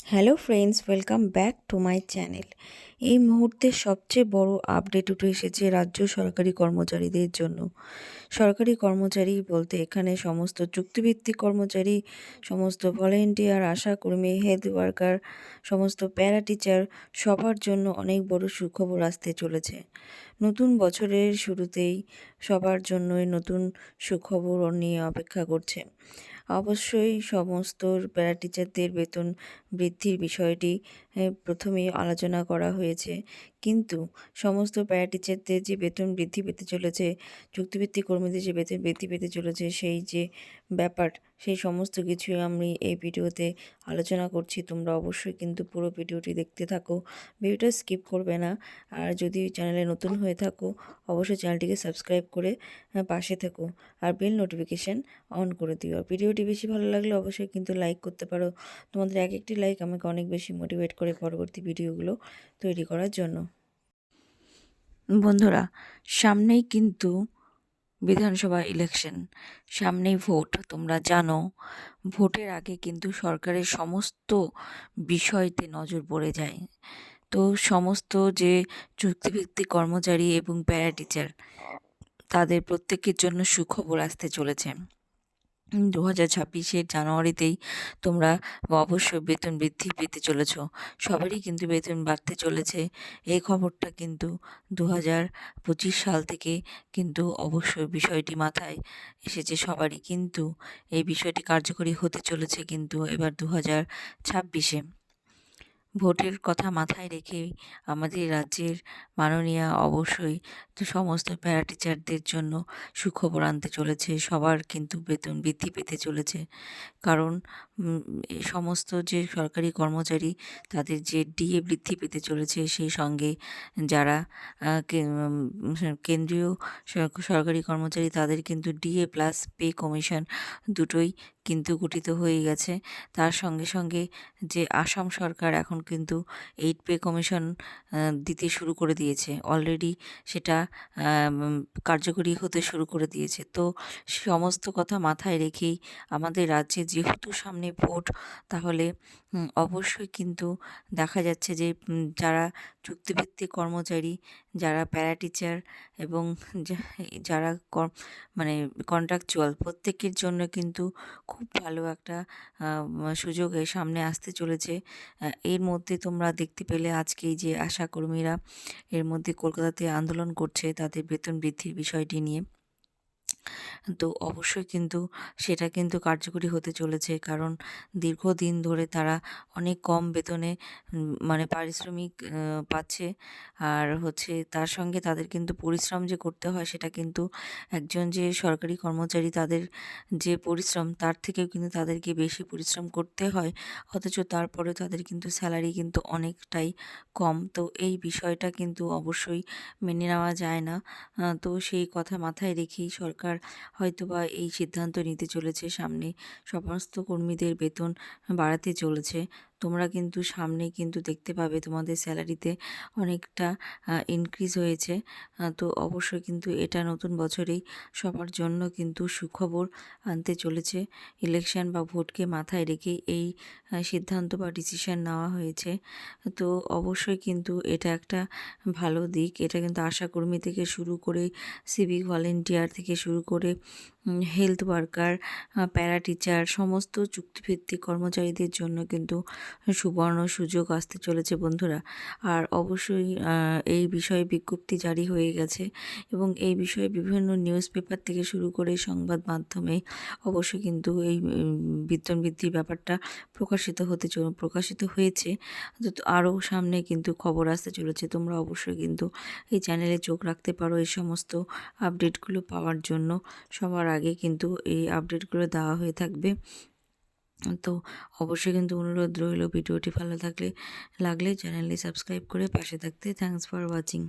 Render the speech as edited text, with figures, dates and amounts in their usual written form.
Hello friends, welcome back to my channel. এই মুহূর্তে সবচেয়ে বড় আপডেট উঠে এসেছে রাজ্য সরকারি কর্মচারীদের জন্য। সরকারি কর্মচারী বলতে এখানে সমস্ত চুক্তিভিত্তিক কর্মচারী, সমস্ত ভলেন্টিয়ার, আশাকর্মী, হেলথ ওয়ার্কার, সমস্ত প্যারা টিচার সবার জন্য অনেক বড় সুখবর আসতে চলেছে। নতুন বছরের শুরুতেই সবার জন্যই নতুন সুখবর নিয়ে অপেক্ষা করছে। অবশ্যই সমস্ত প্যারা টিচারদের বেতন বৃদ্ধির বিষয়টি প্রথমেই আলোচনা করা হয়েছে, কিন্তু সমস্ত প্যারা টিচারদের যে বেতন বৃদ্ধি পেতে চলেছে, চুক্তিভিত্তিক কর্মীদের যে বেতন বৃদ্ধি পেতে চলেছে, সেই যে ব্যাপার, সেই সমস্ত কিছুই আমি এই ভিডিওতে আলোচনা করছি। তোমরা অবশ্যই কিন্তু পুরো ভিডিওটি দেখতে থাকো, ভিডিওটা স্কিপ করবে না। আর যদি চ্যানেলে নতুন হয়ে থাকো অবশ্যই চ্যানেলটিকে সাবস্ক্রাইব করে পাশে থেকো, আর বেল নোটিফিকেশান অন করে দিও। ভিডিওটি বেশি ভালো লাগলে অবশ্যই কিন্তু লাইক করতে পারো। তোমাদের এক একটি লাইক আমাকে অনেক বেশি মোটিভেট করে পরবর্তী ভিডিওগুলো তৈরি করার জন্য। বন্ধুরা, সামনেই কিন্তু বিধানসভা ইলেকশন, সামনেই ভোট। তোমরা জানো, ভোটের আগে কিন্তু সরকারের সমস্ত বিষয়তে নজর পড়ে যায়। তো সমস্ত যে চুক্তিভিত্তিক কর্মচারী এবং প্যারা টিচার, তাদের প্রত্যেকের জন্য সুখবর আসতে চলেছে। 2026-এর জানুয়ারিতেই তোমরা অবশ্যই বেতন বৃদ্ধি পেতে চলেছ। সবারই কিন্তু বেতন বাড়তে চলেছে। এই খবরটা কিন্তু 2025 সাল থেকে কিন্তু অবশ্যই বিষয়টি মাথায় এসেছে সবারই, কিন্তু এই বিষয়টি কার্যকরী হতে চলেছে কিন্তু এবার 2026-এ। ভোটের কথা মাথায় রেখেই আমাদের রাজ্যের মাননীয়া অবশ্যই সমস্ত প্যারা টিচারদের জন্য সুখবর আনতে চলেছে। সবার কিন্তু বেতন বৃদ্ধি পেতে চলেছে, কারণ এই সমস্ত যে সরকারি কর্মচারী, তাদের যে ডিএ বৃদ্ধি পেতে চলেছে, সেই সঙ্গে যারা কেন্দ্রীয় সরকারি কর্মচারী, তাদের কিন্তু ডিএ প্লাস পে কমিশন দুটোই কিন্তু গঠিত হয়ে গেছে। তার সঙ্গে সঙ্গে যে আসাম সরকার এখন কিন্তু 8 পে কমিশন দিতে শুরু করে দিয়েছে, অলরেডি সেটা কার্যকরী হতে শুরু করে দিয়েছে। তো সমস্ত কথা মাথায় রেখেই আমাদের রাজ্যে যেহেতু সামনে ভোট, তাহলে অবশ্যই কিন্তু দেখা যাচ্ছে যে যারা চুক্তিভিত্তিক কর্মচারী, যারা প্যারা টিচার এবং যারা মানে কন্ট্রাকচুয়াল, প্রত্যেকের জন্য কিন্তু খুব ভালো একটা সুযোগ এর সামনে আসতে চলেছে। এর মধ্যে তোমরা দেখতে পেলে আজকেই যে আশাকর্মীরা এর মধ্যে কলকাতাতে আন্দোলন করছে তাদের বেতন বৃদ্ধির বিষয়টি নিয়ে, তো অবশ্যই কিন্তু সেটা কিন্তু কার্যকরী হতে চলেছে, কারণ দীর্ঘদিন ধরে তারা অনেক কম বেতনে মানে পারিশ্রমিক পাচ্ছে। আর তার সঙ্গে তাদের কিন্তু পরিশ্রম যে করতে হয়, সেটা কিন্তু একজন যে সরকারি কর্মচারী, তাদের যে পরিশ্রম, তার থেকেও কিন্তু তাদেরকে বেশি পরিশ্রম করতে হয়, অথচ তারপরে তাদের কিন্তু স্যালারি কিন্তু অনেকটাই কম। তো এই বিষয়টা কিন্তু অবশ্যই মেনে নেওয়া যায় না। তো সেই কথা মাথায় রেখেই সরকার হয়তোবা এই সিদ্ধান্ত নিতে চলেছে, সামনে সমস্ত কর্মীদের বেতন বাড়াতে চলেছে। তোমরা কিন্তু সামনে কিন্তু দেখতে পাবে তোমাদের স্যালারিতে অনেকটা ইনক্রিজ হয়েছে। তো অবশ্যই কিন্তু এটা নতুন বছরেই সবার জন্য কিন্তু সুখবর আনতে চলেছে। ইলেকশন বা ভোটকে মাথায় রেখেই এই সিদ্ধান্ত বা ডিসিশন নেওয়া হয়েছে। তো অবশ্যই কিন্তু এটা একটা ভালো দিক। এটা কিন্তু আশাকর্মী থেকে শুরু করে, সিভিক ভলেন্টিয়ার থেকে শুরু করে, হেলথ ওয়ার্কার, প্যারা টিচার, সমস্ত চুক্তিভিত্তিক কর্মচারীদের জন্য কিন্তু সুবর্ণ সুযোগ আসতে চলেছে বন্ধুরা। আর অবশ্যই এই বিষয়ে বিজ্ঞপ্তি জারি হয়ে গেছে, এবং এই বিষয়ে বিভিন্ন নিউজ পেপার থেকে শুরু করে সংবাদ মাধ্যমে অবশ্যই কিন্তু এই বেতন বৃদ্ধির ব্যাপারটা প্রকাশিত হয়েছে। তো আরও সামনে কিন্তু খবর আসতে চলেছে। তোমরা অবশ্যই কিন্তু এই চ্যানেলে চোখ রাখতে পারো এই সমস্ত আপডেটগুলো পাওয়ার জন্য। সবার আগে কিন্তু এই আপডেটগুলো দেওয়া হয়ে থাকবে। তো অবশ্যই কিন্তু অনুরোধ রইল, ভিডিওটি ভালো লাগলে চ্যানেলটি সাবস্ক্রাইব করে পাশে থাকতে। Thanks for watching.